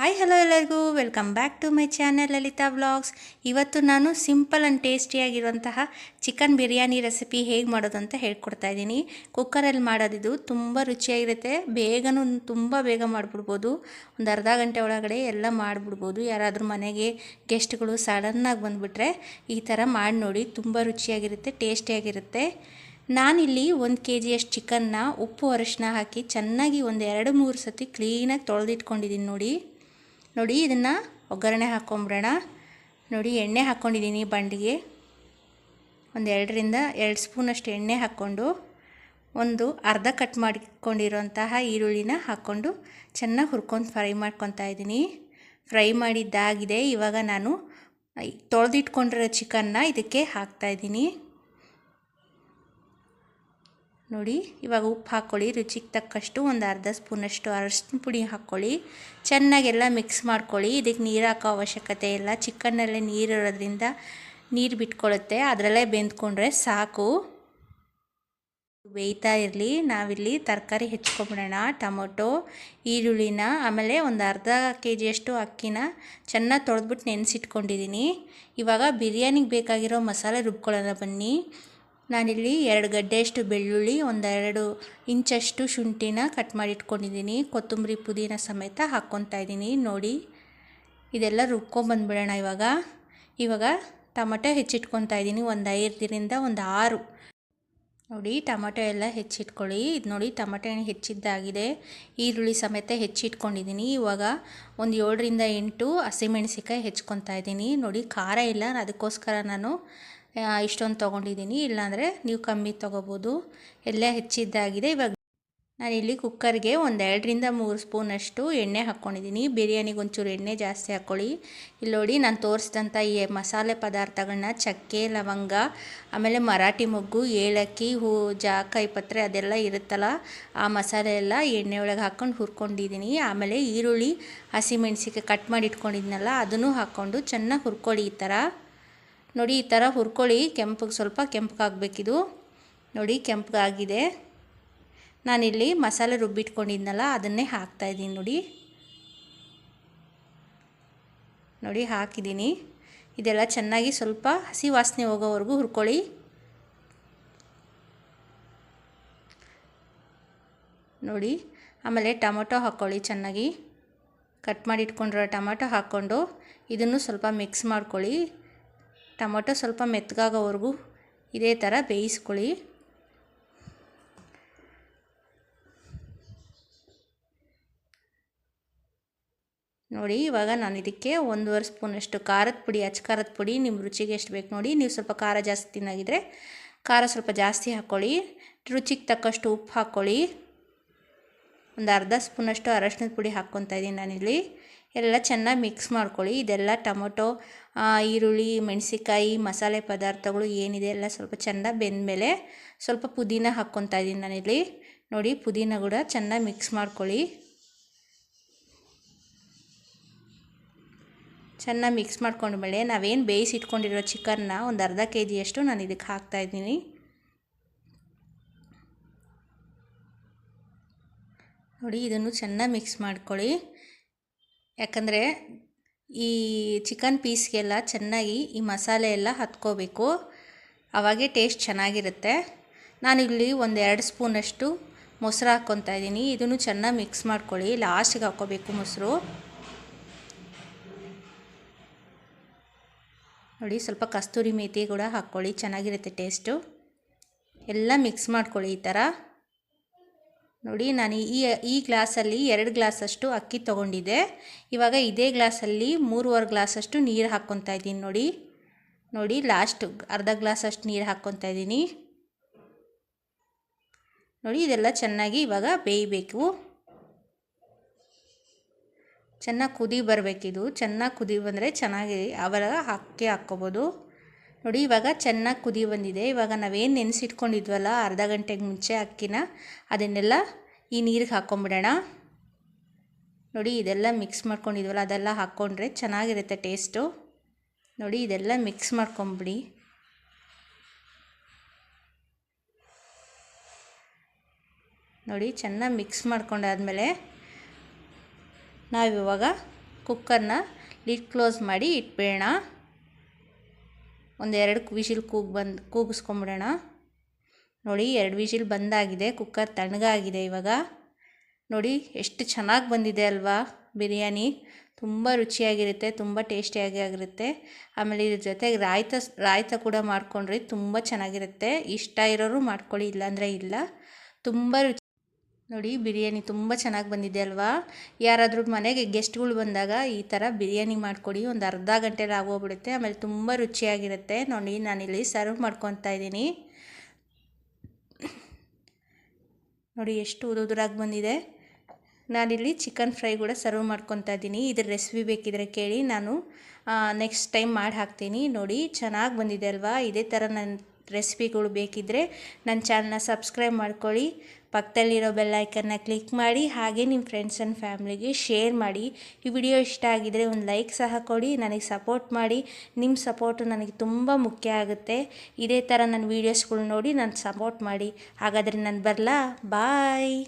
Hi hello ಎಲ್ಲರಿಗೂ welcome back to my channel Lalitha vlogs. ಇವತ್ತು ನಾನು ಸಿಂಪಲ್ ಆ್ಯಂಡ್ ಟೇಸ್ಟಿಯಾಗಿರುವಂತಹ ಚಿಕನ್ ಬಿರಿಯಾನಿ ರೆಸಿಪಿ ಹೇಗೆ ಮಾಡೋದು ಅಂತ ಹೇಳ್ಕೊಡ್ತಾ ಇದ್ದೀನಿ. ಕುಕ್ಕರಲ್ಲಿ ಮಾಡೋದಿದು ತುಂಬ ರುಚಿಯಾಗಿರುತ್ತೆ. ತುಂಬ ಬೇಗ ಮಾಡಿಬಿಡ್ಬೋದು. ಒಂದು ಅರ್ಧ ಗಂಟೆ ಒಳಗಡೆ ಎಲ್ಲ ಮಾಡಿಬಿಡ್ಬೋದು. ಯಾರಾದರೂ ಮನೆಗೆ ಗೆಸ್ಟ್ಗಳು ಸಡನ್ನಾಗಿ ಬಂದುಬಿಟ್ರೆ ಈ ಥರ ಮಾಡಿ ನೋಡಿ, ತುಂಬ ರುಚಿಯಾಗಿರುತ್ತೆ, ಟೇಸ್ಟಿಯಾಗಿರುತ್ತೆ. ನಾನಿಲ್ಲಿ 1 kg ಚಿಕನ್ನ ಉಪ್ಪು ಅರಿಶಿನ ಹಾಕಿ ಚೆನ್ನಾಗಿ ಒಂದು 2-3 ಸತಿ ಕ್ಲೀನಾಗಿ ತೊಳೆದಿಟ್ಕೊಂಡಿದ್ದೀನಿ. ನೋಡಿ ಇದನ್ನು ಒಗ್ಗರಣೆ ಹಾಕ್ಕೊಂಬಿಡೋಣ. ನೋಡಿ ಎಣ್ಣೆ ಹಾಕ್ಕೊಂಡಿದ್ದೀನಿ ಬಂಡಿಗೆ. ಒಂದು 2 ಸ್ಪೂನಷ್ಟು ಎಣ್ಣೆ ಹಾಕ್ಕೊಂಡು ಒಂದು ಅರ್ಧ ಕಟ್ ಮಾಡಿಕೊಂಡಿರೋಂತಹ ಈರುಳ್ಳಿನ ಹಾಕ್ಕೊಂಡು ಚೆನ್ನಾಗಿ ಹುರ್ಕೊಂಡು ಫ್ರೈ ಮಾಡ್ಕೊತಾ ಇದ್ದೀನಿ. ಫ್ರೈ ಮಾಡಿದ್ದಾಗಿದೆ. ಇವಾಗ ನಾನು ತೊಳೆದಿಟ್ಕೊಂಡಿರೋ ಚಿಕನ್ನ ಇದಕ್ಕೆ ಹಾಕ್ತಾಯಿದ್ದೀನಿ. ನೋಡಿ ಇವಾಗ ಉಪ್ಪು ಹಾಕ್ಕೊಳ್ಳಿ, ರುಚಿಗೆ ತಕ್ಕಷ್ಟು ಒಂದು ಅರ್ಧ ಸ್ಪೂನಷ್ಟು ಅರಶಿನ ಪುಡಿ ಹಾಕ್ಕೊಳ್ಳಿ. ಚೆನ್ನಾಗೆಲ್ಲ ಮಿಕ್ಸ್ ಮಾಡ್ಕೊಳ್ಳಿ. ಇದಕ್ಕೆ ನೀರು ಹಾಕೋ ಅವಶ್ಯಕತೆ ಇಲ್ಲ. ಚಿಕನ್ನಲ್ಲೇ ನೀರು ಇರೋದ್ರಿಂದ ನೀರು ಬಿಟ್ಕೊಳ್ಳುತ್ತೆ, ಅದರಲ್ಲೇ ಬೆಂದ್ಕೊಂಡ್ರೆ ಸಾಕು. ಬೇಯ್ತಾ ಇರಲಿ. ನಾವಿಲ್ಲಿ ತರಕಾರಿ ಹೆಚ್ಕೊಂಬಿಡೋಣ. ಟೊಮೊಟೊ, ಈರುಳ್ಳಿನ, ಆಮೇಲೆ ಒಂದು ಅರ್ಧ kg ಅಕ್ಕಿನ ಚೆನ್ನಾಗಿ ತೊಳೆದ್ಬಿಟ್ಟು ನೆನೆಸಿಟ್ಕೊಂಡಿದ್ದೀನಿ. ಇವಾಗ ಬಿರಿಯಾನಿಗೆ ಬೇಕಾಗಿರೋ ಮಸಾಲೆ ರುಬ್ಕೊಳ್ಳೋಣ ಬನ್ನಿ. ನಾನಿಲ್ಲಿ 2 ಗಡ್ಡೆಯಷ್ಟು ಬೆಳ್ಳುಳ್ಳಿ, 1-2 ಇಂಚಷ್ಟು ಶುಂಠಿನ ಕಟ್ ಮಾಡಿ ಇಟ್ಕೊಂಡಿದ್ದೀನಿ. ಕೊತ್ತಂಬರಿ ಪುದೀನ ಸಮೇತ ಹಾಕ್ಕೊತಾ ಇದ್ದೀನಿ. ನೋಡಿ ಇದೆಲ್ಲ ರುಬ್ಕೊಂಬಂದ್ಬಿಡೋಣ. ಇವಾಗ ಟೊಮೊಟೊ ಹೆಚ್ಚಿಟ್ಕೊತಾ ಇದ್ದೀನಿ. ಒಂದು 5ರಿಂದ ಒಂದು 6. ನೋಡಿ ಟೊಮೊಟೊ ಎಲ್ಲ ಹೆಚ್ಚಿಟ್ಕೊಳ್ಳಿ. ಇದು ನೋಡಿ ಟೊಮೊಟೊ ಹಣ್ಣು ಹೆಚ್ಚಿದ್ದಾಗಿದೆ. ಈರುಳ್ಳಿ ಸಮೇತ ಹೆಚ್ಚಿಟ್ಕೊಂಡಿದ್ದೀನಿ. ಇವಾಗ ಒಂದು 7ರಿಂದ 8 ಹಸಿಮೆಣಸಿಕಾಯಿ ಹೆಚ್ಕೊತಾ ಇದ್ದೀನಿ. ನೋಡಿ ಖಾರ ಇಲ್ಲ, ಅದಕ್ಕೋಸ್ಕರ ನಾನು ಇಷ್ಟೊಂದು ತೊಗೊಂಡಿದ್ದೀನಿ. ಇಲ್ಲಾಂದರೆ ನೀವು ಕಮ್ಮಿ ತೊಗೋಬೋದು. ಎಲ್ಲ ಹೆಚ್ಚಿದ್ದಾಗಿದೆ. ಇವಾಗ ನಾನಿಲ್ಲಿ ಕುಕ್ಕರ್ಗೆ ಒಂದು 2ರಿಂದ 3 ಸ್ಪೂನಷ್ಟು ಎಣ್ಣೆ ಹಾಕ್ಕೊಂಡಿದ್ದೀನಿ. ಬಿರಿಯಾನಿಗೆ ಒಂಚೂರು ಎಣ್ಣೆ ಜಾಸ್ತಿ ಹಾಕ್ಕೊಳ್ಳಿ. ಇಲ್ಲಿ ನೋಡಿ ನಾನು ತೋರಿಸಿದಂಥ ಈ ಮಸಾಲೆ ಪದಾರ್ಥಗಳನ್ನ ಚಕ್ಕೆ, ಲವಂಗ, ಆಮೇಲೆ ಮರಾಠಿ ಮೊಗ್ಗು, ಏಲಕ್ಕಿ, ಜಾಕಾಯಿ ಪತ್ರೆ ಅದೆಲ್ಲ ಇರುತ್ತಲ್ಲ, ಆ ಮಸಾಲೆ ಎಲ್ಲ ಎಣ್ಣೆ ಒಳಗೆ ಹಾಕ್ಕೊಂಡು ಹುರ್ಕೊಂಡಿದ್ದೀನಿ. ಆಮೇಲೆ ಈರುಳ್ಳಿ, ಹಸಿಮೆಣಸಿಗೆ ಕಟ್ ಮಾಡಿ ಇಟ್ಕೊಂಡಿದ್ನಲ್ಲ ಅದನ್ನು ಹಾಕ್ಕೊಂಡು ಚೆನ್ನಾಗಿ ಹುರ್ಕೊಳ್ಳಿ. ಈ ಥರ ನೋಡಿ, ಈ ಥರ ಹುರ್ಕೊಳ್ಳಿ. ಸ್ವಲ್ಪ ಕೆಂಪಗಾಗಬೇಕಿದು. ನೋಡಿ ಕೆಂಪಗಾಗಿದೆ. ನಾನಿಲ್ಲಿ ಮಸಾಲೆ ರುಬ್ಬಿಟ್ಕೊಂಡಿದ್ನಲ್ಲ ಅದನ್ನೇ ಹಾಕ್ತಾಯಿದ್ದೀನಿ. ನೋಡಿ ಹಾಕಿದ್ದೀನಿ. ಇದೆಲ್ಲ ಚೆನ್ನಾಗಿ ಸ್ವಲ್ಪ ಹಸಿ ವಾಸನೆ ಹೋಗೋವರೆಗೂ ಹುರ್ಕೊಳ್ಳಿ. ನೋಡಿ ಆಮೇಲೆ ಟೊಮೊಟೊ ಹಾಕ್ಕೊಳ್ಳಿ. ಚೆನ್ನಾಗಿ ಕಟ್ ಮಾಡಿ ಇಟ್ಕೊಂಡಿರೋ ಟೊಮೊಟೊ ಹಾಕ್ಕೊಂಡು ಇದನ್ನು ಸ್ವಲ್ಪ ಮಿಕ್ಸ್ ಮಾಡ್ಕೊಳ್ಳಿ. ಟೊಮೊಟೊ ಸ್ವಲ್ಪ ಮೆತ್ತಗಾಗೋವರೆಗೂ ಇದೇ ಥರ ಬೇಯಿಸ್ಕೊಳ್ಳಿ. ನೋಡಿ ಇವಾಗ ನಾನು ಇದಕ್ಕೆ 1.5 ಸ್ಪೂನಷ್ಟು ಖಾರದ ಪುಡಿ, ಅಚ್ಚ ಖಾರದ ಪುಡಿ, ನಿಮ್ಮ ರುಚಿಗೆ ಎಷ್ಟು ಬೇಕು ನೋಡಿ. ನೀವು ಸ್ವಲ್ಪ ಖಾರ ಜಾಸ್ತಿ ತಿನ್ನಾಗಿದ್ದರೆ ಖಾರ ಸ್ವಲ್ಪ ಜಾಸ್ತಿ ಹಾಕ್ಕೊಳ್ಳಿ. ರುಚಿಗೆ ತಕ್ಕಷ್ಟು ಉಪ್ಪು ಹಾಕ್ಕೊಳ್ಳಿ. ಒಂದು ಅರ್ಧ ಸ್ಪೂನಷ್ಟು ಅರಶಿನದ ಪುಡಿ ಹಾಕ್ಕೊತಾ ಇದ್ದೀನಿ ನಾನಿಲ್ಲಿ. ಎಲ್ಲ ಚೆನ್ನಾಗಿ ಮಿಕ್ಸ್ ಮಾಡ್ಕೊಳ್ಳಿ. ಇದೆಲ್ಲ ಟೊಮೊಟೊ, ಈರುಳ್ಳಿ, ಮೆಣಸಿಕಾಯಿ, ಮಸಾಲೆ ಪದಾರ್ಥಗಳು ಏನಿದೆ ಎಲ್ಲ ಸ್ವಲ್ಪ ಚೆಂದ ಬೆಂದಮೇಲೆ ಸ್ವಲ್ಪ ಪುದೀನ ಹಾಕ್ಕೊತಾ ಇದ್ದೀನಿ ನಾನಿಲ್ಲಿ. ನೋಡಿ ಪುದೀನ ಕೂಡ ಚೆನ್ನಾಗಿ ಮಿಕ್ಸ್ ಮಾಡ್ಕೊಳ್ಳಿ. ಚೆನ್ನಾಗಿ ಮಿಕ್ಸ್ ಮಾಡ್ಕೊಂಡ್ಮೇಲೆ ನಾವೇನು ಬೇಯಿಸಿಟ್ಕೊಂಡಿರೋ ಚಿಕನ್ನ ಒಂದು ಅರ್ಧ kg ನಾನು ಇದಕ್ಕೆ ಹಾಕ್ತಾಯಿದ್ದೀನಿ. ನೋಡಿ ಇದನ್ನು ಚೆನ್ನಾಗಿ ಮಿಕ್ಸ್ ಮಾಡ್ಕೊಳ್ಳಿ. ಯಾಕಂದರೆ ಈ ಚಿಕನ್ ಪೀಸ್ಗೆಲ್ಲ ಚೆನ್ನಾಗಿ ಈ ಮಸಾಲೆ ಎಲ್ಲ ಹತ್ಕೋಬೇಕು, ಆವಾಗೇ ಟೇಸ್ಟ್ ಚೆನ್ನಾಗಿರುತ್ತೆ. ನಾನಿಲ್ಲಿ ಒಂದು 2 ಸ್ಪೂನಷ್ಟು ಮೊಸರು ಹಾಕ್ಕೊತಾ ಇದ್ದೀನಿ. ಇದನ್ನು ಚೆನ್ನಾಗಿ ಮಿಕ್ಸ್ ಮಾಡ್ಕೊಳ್ಳಿ. ಲಾಸ್ಟಿಗೆ ಹಾಕ್ಕೋಬೇಕು ಮೊಸರು. ನೋಡಿ ಸ್ವಲ್ಪ ಕಸ್ತೂರಿ ಮೇಥಿ ಕೂಡ ಹಾಕ್ಕೊಳ್ಳಿ, ಚೆನ್ನಾಗಿರುತ್ತೆ ಟೇಸ್ಟು. ಎಲ್ಲ ಮಿಕ್ಸ್ ಮಾಡ್ಕೊಳ್ಳಿ ಈ ಥರ. ನೋಡಿ ನಾನು ಈ ಗ್ಲಾಸಲ್ಲಿ 2 ಗ್ಲಾಸಷ್ಟು ಅಕ್ಕಿ ತೊಗೊಂಡಿದ್ದೆ. ಇವಾಗ ಇದೇ ಗ್ಲಾಸಲ್ಲಿ 3.25 ಗ್ಲಾಸಷ್ಟು ನೀರು ಹಾಕ್ಕೊತಾ ಇದ್ದೀನಿ. ನೋಡಿ ಲಾಸ್ಟ್ ಅರ್ಧ ಗ್ಲಾಸಷ್ಟು ನೀರು ಹಾಕ್ಕೊತಾ ಇದ್ದೀನಿ. ನೋಡಿ ಇದೆಲ್ಲ ಚೆನ್ನಾಗಿ ಇವಾಗ ಬೇಯಬೇಕು. ಚೆನ್ನಾಗಿ ಕುದಿ ಬರಬೇಕಿದು. ಚೆನ್ನಾಗಿ ಕುದಿ ಬಂದರೆ ಚೆನ್ನಾಗಿ ಆವಾಗ ಅಕ್ಕಿ ಹಾಕ್ಕೋಬೋದು. ನೋಡಿ ಇವಾಗ ಚೆನ್ನಾಗಿ ಕುದಿ ಬಂದಿದೆ. ಇವಾಗ ನಾವೇನು ನೆನೆಸಿಟ್ಕೊಂಡಿದ್ವಲ್ಲ ಅರ್ಧ ಗಂಟೆಗೆ ಮುಂಚೆ ಅಕ್ಕಿನ, ಅದನ್ನೆಲ್ಲ ಈ ನೀರಿಗೆ ಹಾಕ್ಕೊಂಬಿಡೋಣ. ನೋಡಿ ಇದೆಲ್ಲ ಮಿಕ್ಸ್ ಮಾಡ್ಕೊಂಡಿದ್ವಲ್ಲ ಅದೆಲ್ಲ ಹಾಕ್ಕೊಂಡ್ರೆ ಚೆನ್ನಾಗಿರುತ್ತೆ ಟೇಸ್ಟು. ನೋಡಿ ಇದೆಲ್ಲ ಮಿಕ್ಸ್ ಮಾಡ್ಕೊಂಬಿಡಿ. ನೋಡಿ ಚೆನ್ನಾಗಿ ಮಿಕ್ಸ್ ಮಾಡ್ಕೊಂಡಾದ್ಮೇಲೆ ನಾವಿವಾಗ ಕುಕ್ಕರ್ನ ಲಿಡ್ ಕ್ಲೋಸ್ ಮಾಡಿ ಇಟ್ಬಿಡೋಣ. ಒಂದು 2 ವಿಷಿಲ್ ಕೂಗಿಸ್ಕೊಂಬಿಡೋಣ. ನೋಡಿ 2 ವಿಷಿಲ್ ಬಂದಾಗಿದೆ, ಕುಕ್ಕರ್ ತಣ್ಣಗಾಗಿದೆ. ಇವಾಗ ನೋಡಿ ಎಷ್ಟು ಚೆನ್ನಾಗಿ ಬಂದಿದೆ ಅಲ್ವಾ ಬಿರಿಯಾನಿ. ತುಂಬ ರುಚಿಯಾಗಿರುತ್ತೆ, ತುಂಬ ಟೇಸ್ಟಿಯಾಗಿ ಆಗಿರುತ್ತೆ. ಆಮೇಲೆ ಇದ್ರ ಜೊತೆಗೆ ರಾಯ್ತ ಕೂಡ ಮಾಡ್ಕೊಂಡ್ರೆ ತುಂಬ ಚೆನ್ನಾಗಿರುತ್ತೆ. ಇಷ್ಟ ಇರೋರು ಮಾಡ್ಕೊಳ್ಳಿ, ಇಲ್ಲಾಂದರೆ ಇಲ್ಲ. ತುಂಬ ರುಚಿ ನೋಡಿ, ಬಿರಿಯಾನಿ ತುಂಬ ಚೆನ್ನಾಗಿ ಬಂದಿದೆ ಅಲ್ವಾ. ಯಾರಾದರೂ ಮನೆಗೆ ಗೆಸ್ಟ್ಗಳು ಬಂದಾಗ ಈ ಥರ ಬಿರಿಯಾನಿ ಮಾಡಿಕೊಡಿ, ಒಂದು ಅರ್ಧ ಗಂಟೆಲಿ ಆಗೋಗ್ಬಿಡುತ್ತೆ. ಆಮೇಲೆ ತುಂಬ ರುಚಿಯಾಗಿರುತ್ತೆ. ನೋಡಿ ನಾನಿಲ್ಲಿ ಸರ್ವ್ ಮಾಡ್ಕೊತಾ ಇದ್ದೀನಿ. ನೋಡಿ ಎಷ್ಟು ಉದುರಾಗಿ ಬಂದಿದೆ. ನಾನಿಲ್ಲಿ ಚಿಕನ್ ಫ್ರೈ ಕೂಡ ಸರ್ವ್ ಮಾಡ್ಕೊತಾ ಇದ್ದೀನಿ. ಇದ್ರ ರೆಸಿಪಿ ಬೇಕಿದ್ರೆ ಕೇಳಿ, ನಾನು ನೆಕ್ಸ್ಟ್ ಟೈಮ್ ಮಾಡಿ ಹಾಕ್ತೀನಿ. ನೋಡಿ ಚೆನ್ನಾಗಿ ಬಂದಿದೆ ಅಲ್ವಾ. ಇದೇ ಥರ ನನ್ನ ರೆಸಿಪಿಗಳು ಬೇಕಿದ್ದರೆ ನನ್ನ ಚಾನಲ್ನ ಸಬ್ಸ್ಕ್ರೈಬ್ ಮಾಡ್ಕೊಳ್ಳಿ, ಪಕ್ಕದಲ್ಲಿರೋ ಬೆಲ್ ಐಕನ್ನ ಕ್ಲಿಕ್ ಮಾಡಿ, ಹಾಗೆ ನಿಮ್ಮ ಫ್ರೆಂಡ್ಸ್ ಆ್ಯಂಡ್ ಫ್ಯಾಮ್ಲಿಗೆ ಶೇರ್ ಮಾಡಿ. ಈ ವಿಡಿಯೋ ಇಷ್ಟ ಆಗಿದರೆ ಒಂದು ಲೈಕ್ ಸಹ ಕೊಡಿ, ನನಗೆ ಸಪೋರ್ಟ್ ಮಾಡಿ. ನಿಮ್ಮ ಸಪೋರ್ಟು ನನಗೆ ತುಂಬ ಮುಖ್ಯ ಆಗುತ್ತೆ. ಇದೇ ಥರ ನನ್ನ ವೀಡಿಯೋಸ್ಗಳು ನೋಡಿ ನಾನು ಸಪೋರ್ಟ್ ಮಾಡಿ. ಹಾಗಾದರೆ ನಾನು ಬರಲಾ, ಬಾಯ್.